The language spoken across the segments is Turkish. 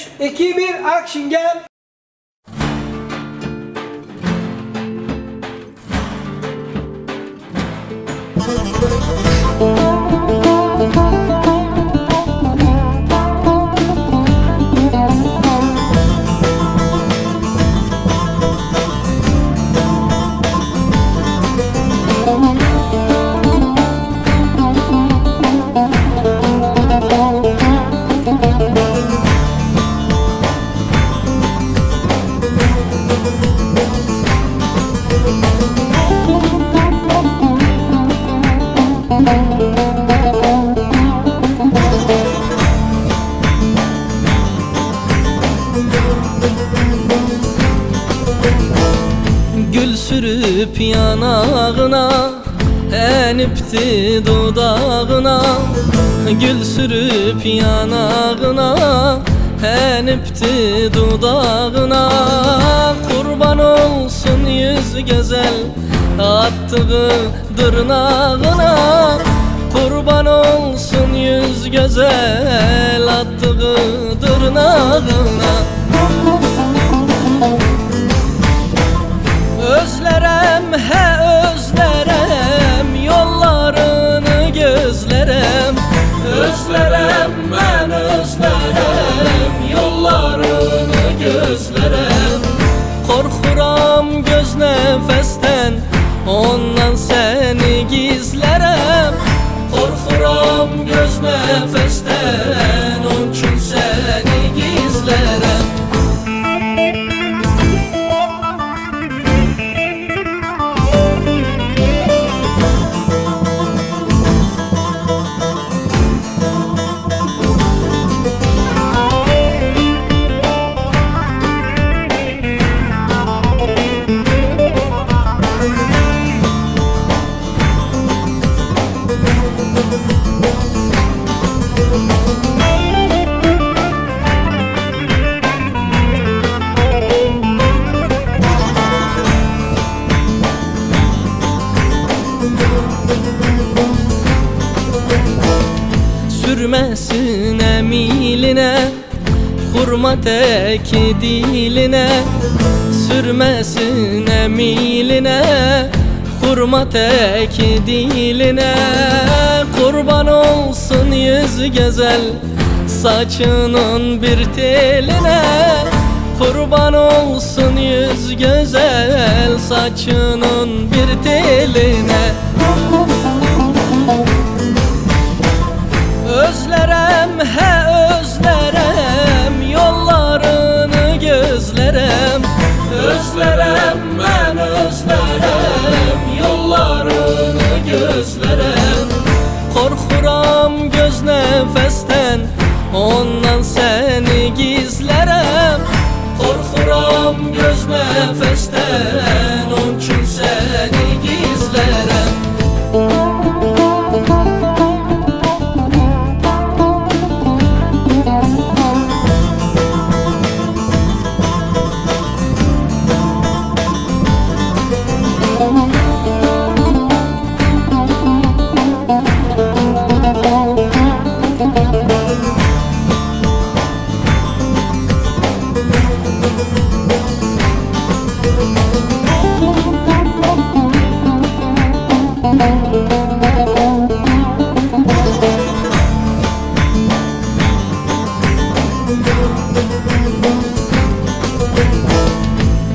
3, 2, 1, action gel. Gül sürüp yanağına, enipti dudağına. Gül sürüp yanağına, enipti dudağına. Kurban olsun yüz güzel attığı dırnağına. Kurban olsun yüz güzel attığı dırnağına. Özlerem he özlerem, yollarını gözlerem. Özlerem ben özlerem, yollarını gözlerem. Korkuram göz nefesten, ondan seni gizlerem. Korkuram göz nefesten, onun için seni gizlerem. Sürmesin emiline, hurma teki diline. Sürmesin emiline, hurma teki diline. Kurban olsun yüz güzel saçının bir teline. Kurban olsun yüz güzel saçının bir teline. Özlerem he özlerem, yollarını gözlerem. Özlerem ben özlerem, yollarını gözlerem. Korkuram göz nefesten, ondan seni gizlerem. Korkuram göz nefesten, onun için seni gizlerem.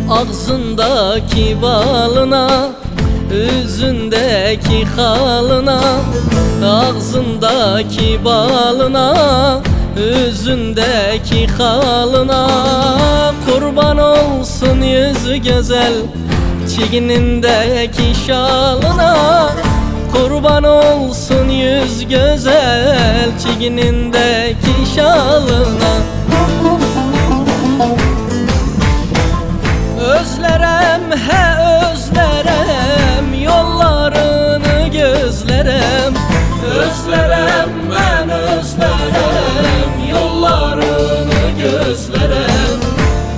Ağzındaki balına, üzündeki halına. Ağzındaki balına, üzündeki halına. Kurban olsun yüzü güzel çiğnindeki şalına. Kurban olsun yüz güzel çiğnindeki şalına. Özlerem he özlerem, yollarını gözlerem. Özlerem ben özlerem, yollarını gözlerem.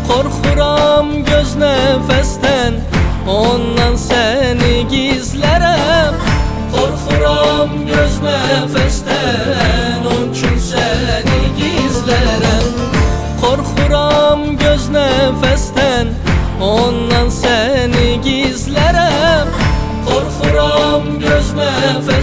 Korkuram göz nefesten, ondan seni gizlerem. Korkuram göz nefesten, onun için seni gizlerem. seni gizlərəm. Qorxuram göz nəfəs